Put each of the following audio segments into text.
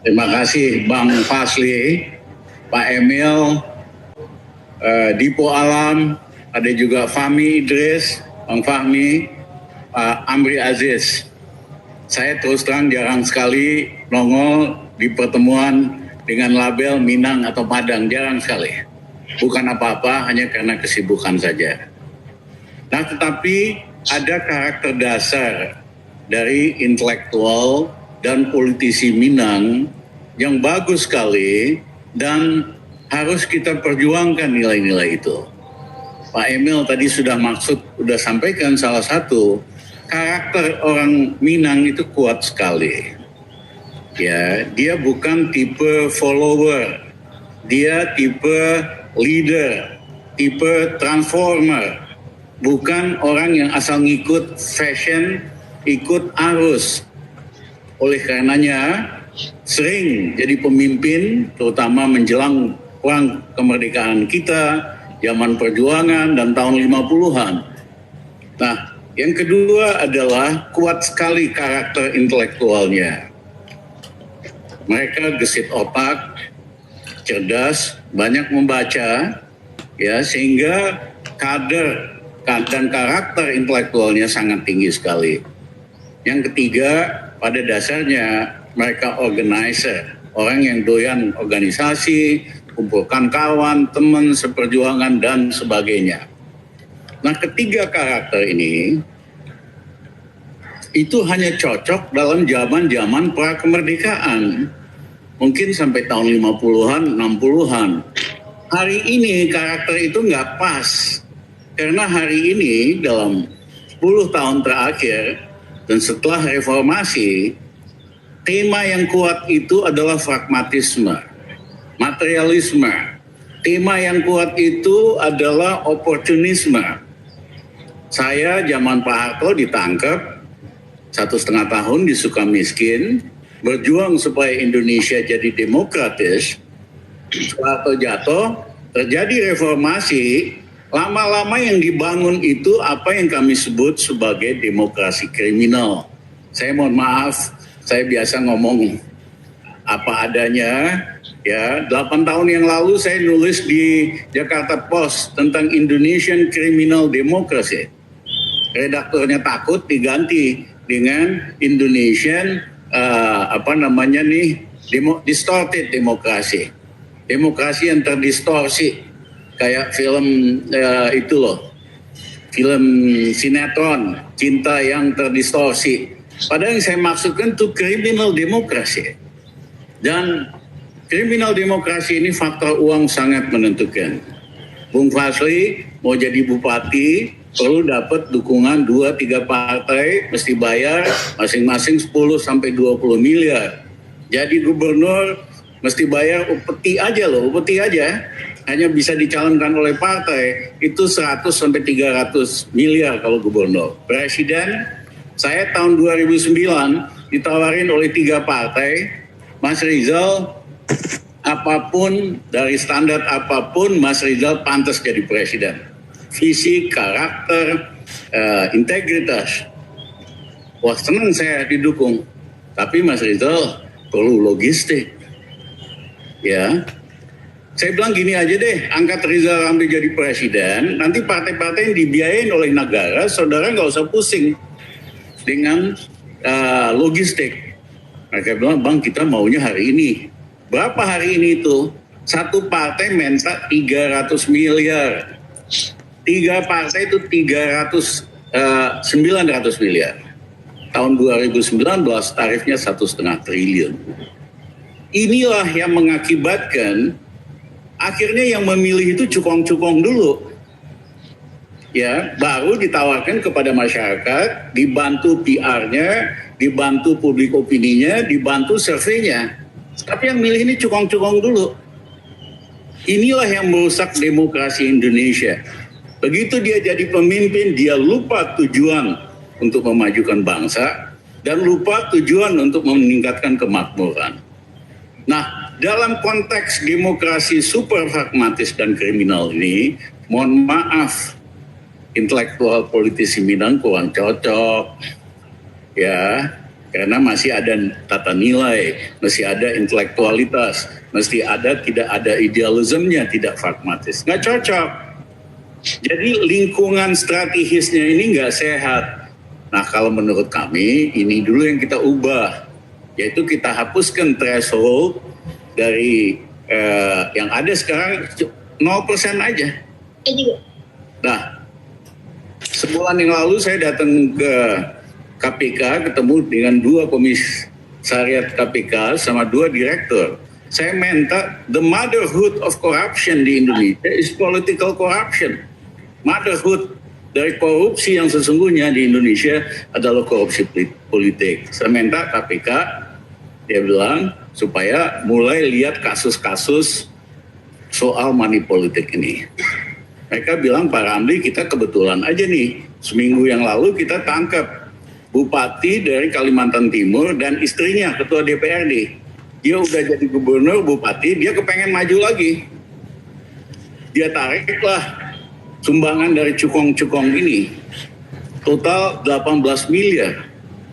Terima kasih Bang Fasli, Pak Emil, Dipo Alam, ada juga Fahmi Idris, Bang Fahmi, Pak Amri Aziz. Saya terus terang jarang sekali nongol di pertemuan dengan label Minang atau Padang, jarang sekali. Bukan apa-apa, hanya karena kesibukan saja. Nah, tetapi ada karakter dasar dari intelektual dan politisi Minang yang bagus sekali dan harus kita perjuangkan nilai-nilai itu. Pak Emil tadi sudah sampaikan salah satu karakter orang Minang itu kuat sekali. Ya, dia bukan tipe follower, dia tipe leader, tipe transformer, bukan orang yang asal ngikut fashion, ikut arus. Oleh karenanya sering jadi pemimpin, terutama menjelang perang kemerdekaan kita, zaman perjuangan dan tahun 50-an. Nah, yang kedua adalah kuat sekali karakter intelektualnya. Mereka gesit otak, cerdas, banyak membaca, ya, sehingga kader dan karakter intelektualnya sangat tinggi sekali. Yang ketiga, pada dasarnya mereka organizer, orang yang doyan organisasi, kumpulkan kawan, teman, seperjuangan, dan sebagainya. Nah, ketiga karakter ini itu hanya cocok dalam zaman-zaman pra-kemerdekaan. Mungkin sampai tahun 50-an, 60-an. Hari ini karakter itu nggak pas. Karena hari ini dalam 10 tahun terakhir dan setelah reformasi, tema yang kuat itu adalah pragmatisme, materialisme. Tema yang kuat itu adalah oportunisme. Saya zaman Pak Harto ditangkap 1,5 tahun di Sukamiskin, berjuang supaya Indonesia jadi demokratis. Soeharto jatuh, terjadi reformasi, lama-lama yang dibangun itu apa yang kami sebut sebagai demokrasi kriminal. Saya mohon maaf, saya biasa ngomong apa adanya. Ya, 8 tahun yang lalu saya nulis di Jakarta Post tentang Indonesian Criminal Democracy. Redakturnya takut diganti dengan Indonesian distorted demokrasi. Demokrasi yang terdistorsi. Kayak film itu loh. Film sinetron, cinta yang terdistorsi. Padahal yang saya maksudkan itu criminal demokrasi. Dan criminal demokrasi ini faktor uang sangat menentukan. Bung Fasli mau jadi bupati, perlu dapat dukungan 2-3 partai, mesti bayar masing-masing 10 sampai 20 miliar. Jadi gubernur mesti bayar upeti aja, hanya bisa dicalonkan oleh partai, itu 100 sampai 300 miliar kalau gubernur. Presiden, saya tahun 2009 ditawarin oleh 3 partai, Mas Rizal, apapun, dari standar apapun, Mas Rizal pantas jadi presiden. Visi, karakter, integritas. Wah, senang saya didukung. Tapi Mas Rizal perlu logistik. Ya, saya bilang gini aja deh, angkat Rizal Ramli jadi presiden, nanti partai-partai yang dibiayain oleh negara, saudara nggak usah pusing dengan logistik. Mereka bilang, Bang, kita maunya hari ini. Berapa hari ini itu? Satu partai minta 300 miliar. 3 partai itu 900 miliar. Tahun 2019 tarifnya 1,5 triliun. Inilah yang mengakibatkan akhirnya yang memilih itu cukong-cukong dulu. Ya, baru ditawarkan kepada masyarakat, dibantu PR-nya, dibantu publik opininya, dibantu surveinya. Tapi yang milih ini cukong-cukong dulu. Inilah yang merusak demokrasi Indonesia. Begitu dia jadi pemimpin, dia lupa tujuan untuk memajukan bangsa dan lupa tujuan untuk meningkatkan kemakmuran. Nah, dalam konteks demokrasi super pragmatis dan kriminal ini, mohon maaf, intelektual politisi Minang kurang cocok. Ya, Karena masih ada tata nilai, masih ada intelektualitas, tidak ada idealismenya, tidak pragmatis. Nggak cocok. Jadi lingkungan strategisnya ini nggak sehat. Nah kalau menurut kami ini dulu yang kita ubah, yaitu kita hapuskan threshold dari yang ada sekarang 0% aja. Nah, sebulan yang lalu saya datang ke KPK, ketemu dengan 2 komisariat KPK sama 2 direktur. Saya minta the motherhood of corruption di Indonesia is political corruption. Motherhood dari korupsi yang sesungguhnya di Indonesia adalah korupsi politik. Saya minta KPK, dia bilang, supaya mulai lihat kasus-kasus soal money politik ini. Mereka bilang, Pak Ramli, kita kebetulan aja nih, seminggu yang lalu kita tangkap bupati dari Kalimantan Timur dan istrinya ketua DPRD. Dia udah jadi gubernur, bupati, dia kepengen maju lagi. Dia tariklah sumbangan dari cukong-cukong ini. Total 18 miliar.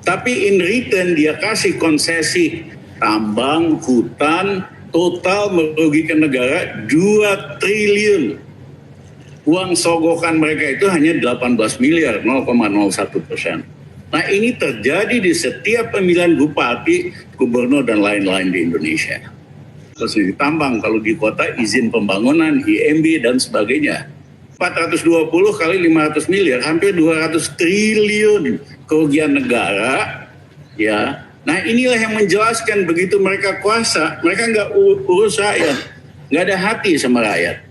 Tapi in return dia kasih konsesi tambang, hutan, total merugikan negara 2 triliun. Uang sogokan mereka itu hanya 18 miliar, 0,01%. Nah ini terjadi di setiap pemilihan bupati, gubernur dan lain-lain di Indonesia. Terus ditambang kalau di kota izin pembangunan, IMB dan sebagainya. 420 kali 500 miliar, hampir 200 triliun kerugian negara. Ya, nah inilah yang menjelaskan begitu mereka kuasa, mereka nggak urus rakyat, nggak ada hati sama rakyat.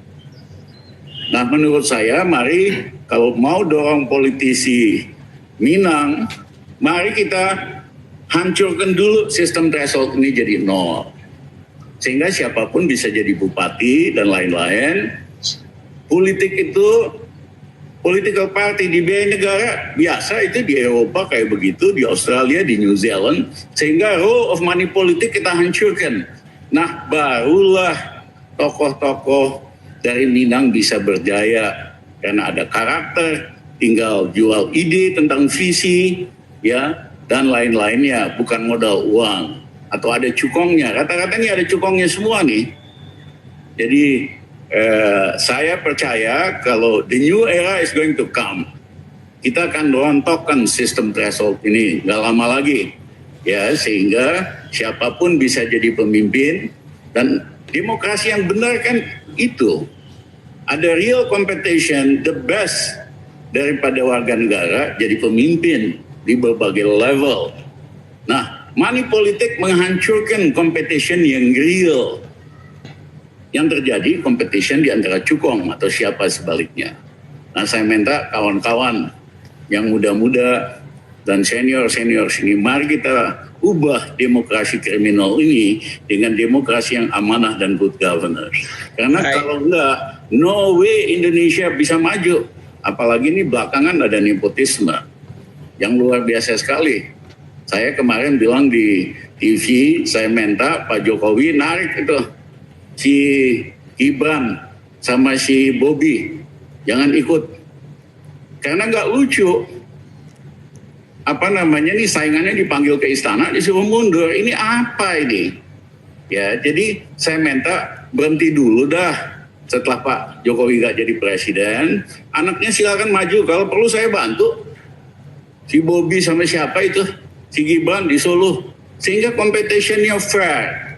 Nah menurut saya mari kalau mau dorong politisi Minang, mari kita hancurkan dulu sistem threshold ini jadi 0. Sehingga siapapun bisa jadi bupati dan lain-lain. Politik itu, political party dibiayai negara, biasa itu di Eropa kayak begitu, di Australia, di New Zealand. Sehingga rule of money politik kita hancurkan. Nah barulah tokoh-tokoh dari Minang bisa berjaya karena ada karakter, tinggal jual ide tentang visi, ya, dan lain-lainnya, bukan modal uang atau ada cukongnya. Rata-rata ini ada cukongnya semua nih. Jadi saya percaya kalau the new era is going to come, kita akan rontokkan sistem threshold ini nggak lama lagi, ya, sehingga siapapun bisa jadi pemimpin. Dan demokrasi yang benar kan itu ada real competition, the best daripada warga negara jadi pemimpin di berbagai level. Nah, money politik menghancurkan competition yang real. Yang terjadi competition di antara cukong atau siapa sebaliknya. Nah, saya minta kawan-kawan yang muda-muda dan senior-senior sini, mari kita ubah demokrasi kriminal ini dengan demokrasi yang amanah dan good governance. Karena kalau enggak, no way Indonesia bisa maju. Apalagi ini belakangan ada nepotisme yang luar biasa sekali. Saya kemarin bilang di TV, saya minta Pak Jokowi narik itu si Gibran sama si Bobi, jangan ikut. Karena nggak lucu. Apa namanya nih, saingannya dipanggil ke istana disuruh mundur. Ini apa ini? Ya, jadi saya minta berhenti dulu dah. Setelah Pak Jokowi gak jadi presiden, anaknya silakan maju. Kalau perlu saya bantu. Si Bobi sama siapa itu? Si Gibran di Solo. Sehingga competitionnya fair.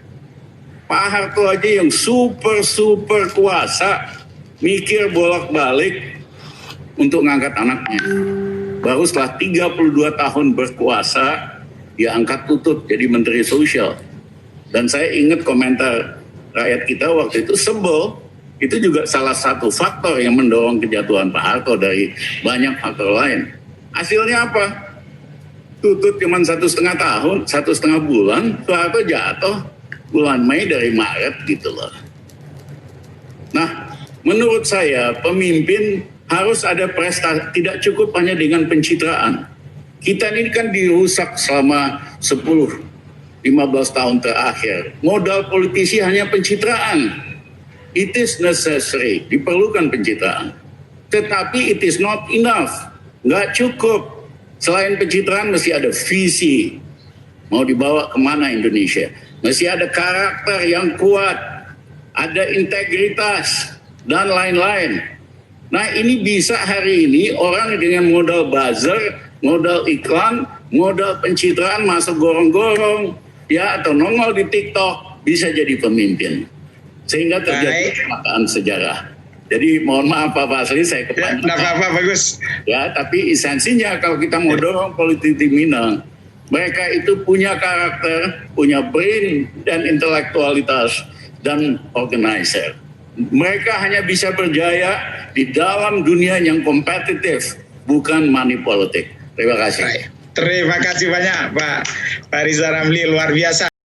Pak Harto aja yang super kuasa, mikir bolak-balik untuk ngangkat anaknya. Baru setelah 32 tahun berkuasa, dia angkat tutut jadi Menteri Sosial. Dan saya ingat komentar rakyat kita waktu itu sebel. Itu juga salah satu faktor yang mendorong kejatuhan Pak Harto dari banyak faktor lain. Hasilnya apa? Tutut cuma 1,5 tahun, 1,5 bulan, Soeharto jatuh bulan Mei dari Maret gitu loh. Nah, menurut saya pemimpin harus ada prestasi, tidak cukup hanya dengan pencitraan. Kita ini kan dirusak selama 10-15 tahun terakhir. Modal politisi hanya pencitraan. It is necessary, diperlukan pencitraan. Tetapi it is not enough, nggak cukup. Selain pencitraan mesti ada visi, mau dibawa kemana Indonesia. Mesti ada karakter yang kuat, ada integritas, dan lain-lain. Nah ini bisa hari ini orang dengan modal buzzer, modal iklan, modal pencitraan masuk gorong-gorong, ya atau nongol di TikTok bisa jadi pemimpin. Sehingga terjadi kecelakaan sejarah. Jadi mohon maaf Pak Basri, saya kepanjangan. Tidak apa-apa, bagus. Ya, tapi esensinya kalau kita mau dorong politik di Minang, mereka itu punya karakter, punya brain dan intelektualitas dan organizer. Mereka hanya bisa berjaya di dalam dunia yang kompetitif, bukan money politik. Terima kasih. Terima kasih banyak Pak Riza Ramli, luar biasa.